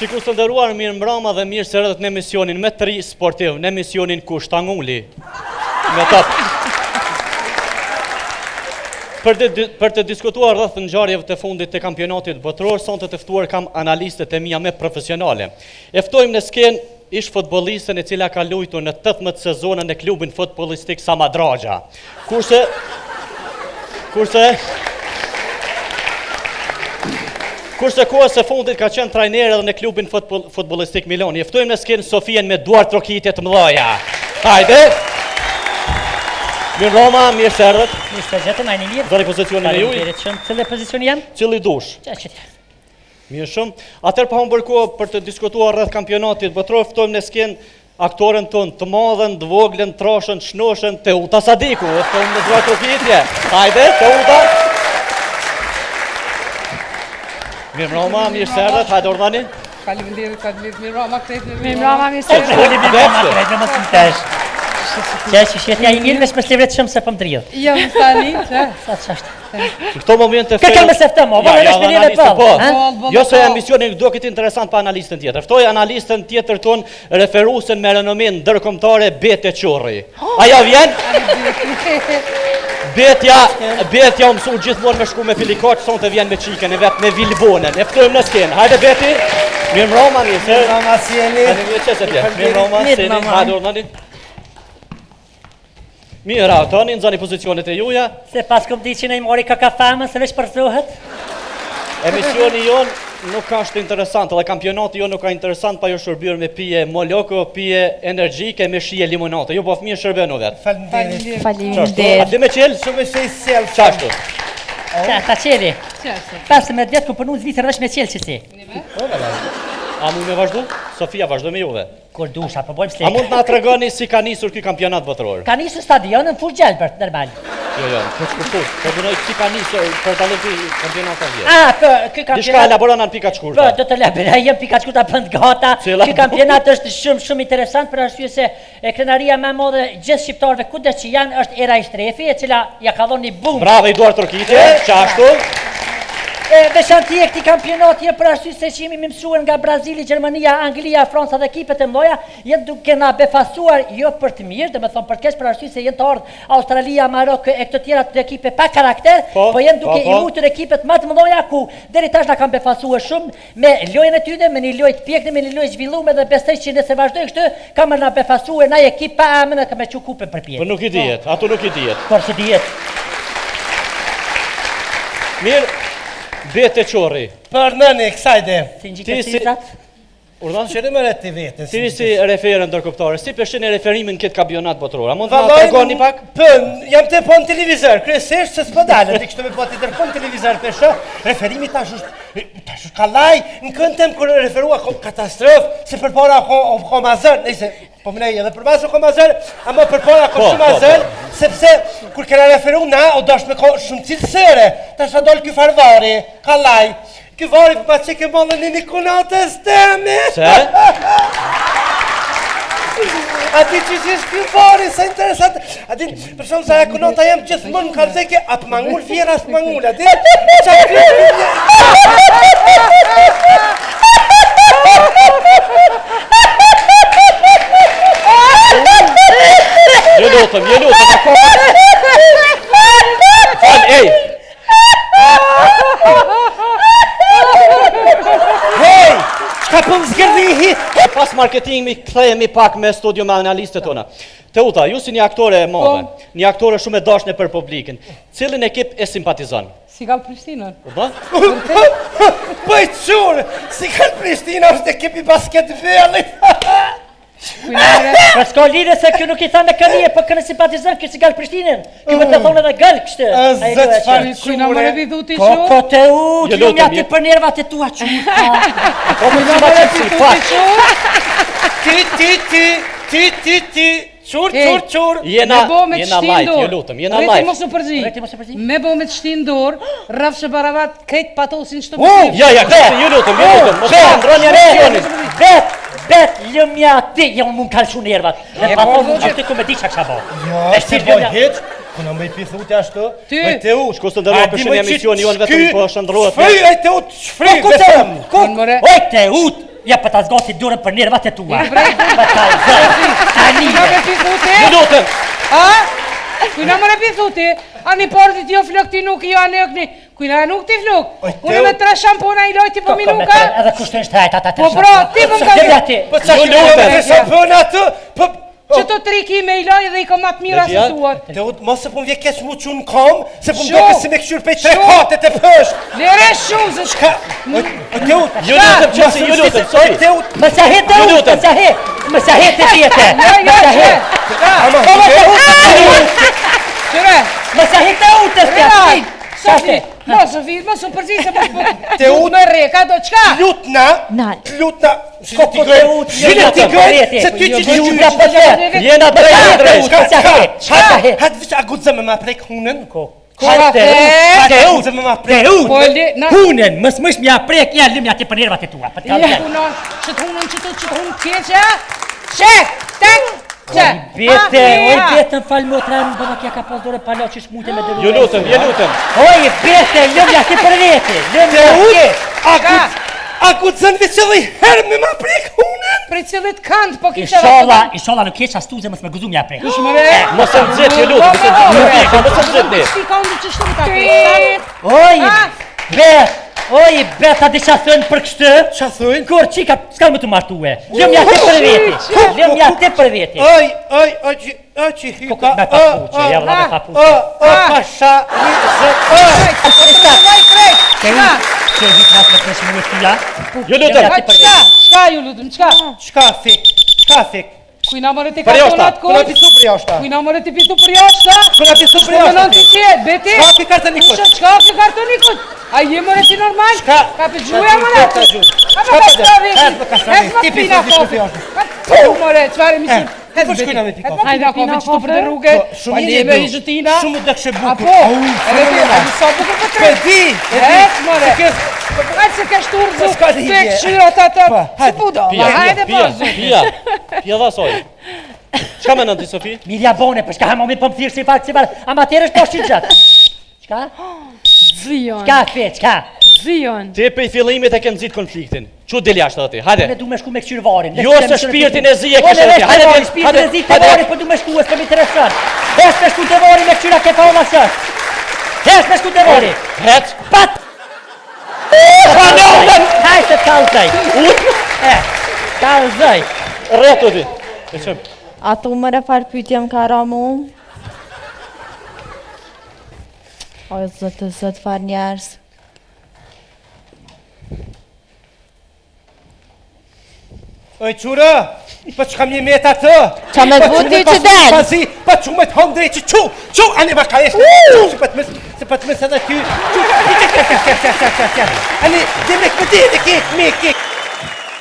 Shikus të nderuar, mirë mbrëma dhe mirë se erdhët në emisionin më të ri sportiv, në emisionin Kushtangulli. Me top. Për të diskutuar rreth ngjarjeve të fundit të kampionatit botëror, sonte të ftuar kam analistët e mia më profesionale. E ftojmë në skenë ish futbollistën e cila ka luajtur në 18 sezone në klubin futbollistik Samadragja. Kurse kohës së fundit ka qenë trajner edhe në klubin futbollistik Milan. E ftojmë në skenë Sofien me duar trokitje të mëdha. Hajde! Mirë Roma, mirë se erdhët. Mirë se gjetëm, ajni mirë. Doni pozicionin e juaj? Cili pozicioni jam? Cili dush? Mirë shumë. Atëherë pa humbur kohë për të diskutuar rreth kampionatit botëror, ftojmë në skenë aktoren ton të madhen, të voglën, trashën, shnoshën, Teuta Sadiku. E ftojmë në duar trokitje. Hajde, Teuta. Mirë Roma, mirë se erdhët, hajde ordani. Faleminderit, mirë Roma, mirë Roma, mirë se erdhët. Që shjetja I mirë veç me slivret shumë se për më dridhë. Jo, më stani, që? Sa të qashtë. Në këto momente... Këka me seftëm, o, vërë në shpilin e pëllë. Jo se emisionin do këtë interesant pa analistën tjetër. Ftoj analistën tjetër ton referusen me renomin ndërkombëtare Bete Qorri. Aja vjen? Betja u mësu gjithmonë me shku me Filikoq, sonte vjen me qikën e vetë me Vilbonen. E ftojmë në skenë. Hajde Beti. Mirë Roma, mirë se. Mirë Roma, si jeni. Mirë Roma, si jeni. Hajde ordani. Mirë, tani nëzani pozicionet e juja. Se pas këm di që në I mori ka famën, se veç përthuhet. Emisioni jonë nuk ka shtë interesant, dhe kampionati jonë nuk ka interesant, pa jo shërbyrë me pije moloko, pije energjike, me shije limonate. Jo po fëmijë shërbenu vetë. Faleminderit. A ti me qelë? Shumë e selë. Qashtu? Ta qeli. 15 vjetë ku përnu zvitër veç me qelë që si. A mund me vazhdu? Sofia, vazhdo me juve. Kur dusha, po bojmë slejtë. A mund nga të regoni si ka nisur këj kampionat botëror? Ka nisur stadionën full gjelbert, normal. Jo, për shkurtur. Po dënoj si ka nisur për të lëti kampionat të vjetë. Këj kampionat... Dishka elaboron anë pika qkurta. Po, do të lepër, jem pika qkurta pënd gata. Këj kampionat është shumë interesant për arsye se krenaria me modhe gjithë shqiptarve kude që janë është Era Ishtrefi, e cila ja ka dhoni bum. Brave I duar trokitje, qashtu. Veçantie këti kampionati e për arsye se që jemi mësuar nga Brazili, Gjermania, Anglia, Franca dhe ekipet e mloja, jenë duke na befasuar jo për të mirë, dhe me thonë për keq për arsye se jenë të ardhë Australia, Marok e këto tjera të ekipe pa karakter, po jenë duke I mujtur ekipet më të mloja ku deri tash na kanë befasuar shumë me lojën e tyre, me një lojë të pjektë, me një lojë zhvilluar dhe besoj që nëse vazhdoj kështu, kam na befasuar na ekip pa amën ka me çu kupën për pjesë. Po nuk I dihet, ato nuk I dihet. Por si dihet. Mirë. Bete Qorri. Për nëni, kësajde. Si në gjithë të sizat? Urdan? Qëri më reti vete. Si referën ndërkombëtare, si përshin e referimin këtë kampionat botëror? A mund të nga tregoni pak? Pën, jam të po në televizor, kryesisht se s'po dalë, ti kështu me po të tërpon në televizor për shë, referimi tash është kallaj, në këndem kër referua katastrofë, se për para koma zërë, nejse, po mënej edhe për basë koma zërë, ama për para koma zërë, sepse kur kena referu na, o dash me shumë cilësere, tash a dollë ky farvari, kallaj. Ky vari pa që ke mëllë një nikonatës temi. Se? A ti që shish ky vari, sa interesant. A ti, për shumë sa e konata jem gjithmonë në kalzeke, a për mangull vjera së mangull, a ti? Qa ky... Je lutëm, Fal, ej! Hej, qka për zgërdihi? Pas marketingi kthehemi pak me studio me analistët tona. Teuta, ju si një aktore e madhe, një aktore shumë e dashme për publikën, cilin ekip e simpatizon? Si ka Prishtinën. Po I qurë, si kanë Prishtina është ekipi basketballit. Pra s'ka lidhe se kjo nuk I tha me kënije, për kënë simpatizën, kjo si gallë Prishtinën. Kjo me të thonë edhe gallë kështë. Zëtë farë Kujna më revi dhuti Ko shumë. te u, t'ju mja ti për nervat e tua qurë. Kujna më revi dhuti shumë. Ti, qur. Jena light, ju lutëm, jena light. Reti mos u përzi. Me bo me të shtinë dorë, rafshë baravat, krejt patosin shtë përzi. Ja, ju lutëm, mos të ndronja emisionin. Bet, lëmja ti, jo mund kalëshu nervat. Dhe pa thonë që ti ku me di që kësha bo. Ja, se boj heq, kuna me I pithute ashtu. Ty, shko së ndërrua përshin e emisioni, jonë vetëm po shëndrohet. Shfri, e te ut, shfri, besëm. Oj, te ut! Ja, për ta zgati durën për nervat e tua. Kujna me pizuti? Minutën. A? Kujna më në pizuti? Ani portit jo flok ti nuk jo anë okni. Kujna nuk ti flok. Unë me 3 shampona i lojti për minuka. Edhe kushtë është hajt ata 3 Po bro, ti më ka dhjeti. Po qa që me shampona të? Që të 3 ki me i loj dhe i ka matë mira se tuat. Te ut, mos se po m'vje keq mu që në kom, se po m'doke si me këshur pej 3 katet e pësht. Lere shumë se Shka? Te ut, Ju lutëm qësi, ju lutëm, Sofi. te ut. Më sa het te ut, më sa het te vjetë. Qëre, Më sa het te ut të stjati. Sofi, mos u përzi se Te ut me re, ka do qka? Lutna, lutna. Shko po te ut, Shile ti gëjt, se ty që Lutna për vetë. Jena drejt. Më sa het. Hatë vishë a gudzë me ma prek hunën? Te ut, me ma te prek. ut. Hunen, mësh mja prek, ja lëmja ti për nervat e tua. Për Ja, punon, që të hunën, që të hunë keqe, Shek, tek, që. Oj bete në falë motra, në baba kja ka pas dore palo që shmute me dërru. Ju lutëm. Oj bete, lëmja ti për vete. Lëmja ti. A gudzën veqëllë i herë me ma prek hunën? Për cilët kant, po kisha Inshallah në keqa stuze mësë me gëzu mja prek. Kush më re? Mos e nxit, ju lutëm. Mos e nxit ne. Shti ka unë që shtu ta kërë. Oj beta di qa thënë për kështë. Qa thënë? Kur qika, s'ka më të martue. Lëmja ti për vete. Lëmja ti për vete. Oj, që hyka. Me papuqe, ja vla me papuqe. Pasha, Që e hitë nasë me të shmëve tia. Ju lutëm. Qka ju lutëm, qka? Qka fik? Kujna mërë të Për jashta, kartonat Kuna kur? pisu për jashta. Kujna mërë të pitu për jashta? Kuna pisu për Shko më nënë të jashta. qetë, beti? Qka fi kartonikut? Qka fi kartonikut? A je mërë ti normal? Shka? Ka për gjuja mërë? Ka gjuja. Ka për kastravi? Hes më kastravi. Hes më Ti pina pisu kofi. për jashta. Ka të mërë, qëfar e misur? Hes po shkojna me pi kofi. Hajna kofi që të për të rrugë. Shumë Pa mirë lebe du. i zhëtina. Shumë do këshe bukur. Apo? Edhe ti, a du sa bukur për tre? Di. Hes mërë. Hajtë se kesh turzu. Po s'ka lidhje. Tek shyrat atë. Po, Si pudo. Hajde po. Pia dha soj. Çka mendon ti Sofi? Mirja bone, për shka ha moment po më thirë si farë, amaterës po shqit gjatë. Qka? Zion, Qka fe, qka? Zion. Ti prej fillimit e ke nxit konfliktin. Çu del jashtë aty? Hajde. Ne du me shku me këshyrë varin. Jo se shpirtin e zi e Hajde, kështë hajde, Hajde, shpirtin e zi të varin, po du me shku, s'po mi interesan. Hes me shku të varin me këshyra ke pa o masër. Hes me shku të varin. Het. Pat! Hajde të kalëzaj. Kalëzaj. Rretu ti. E çëm. A tu më refar pytjem ka ra mu? O, zëtë far njerës. Oj, qura, po që kam një meta të? Qa me zbuti që del? Pazi, po që me të hom drejtë, qu, ani ba ka eshte, se pat mës edhe ty, qu, ani, dhe me këtë dhe ke, me ke,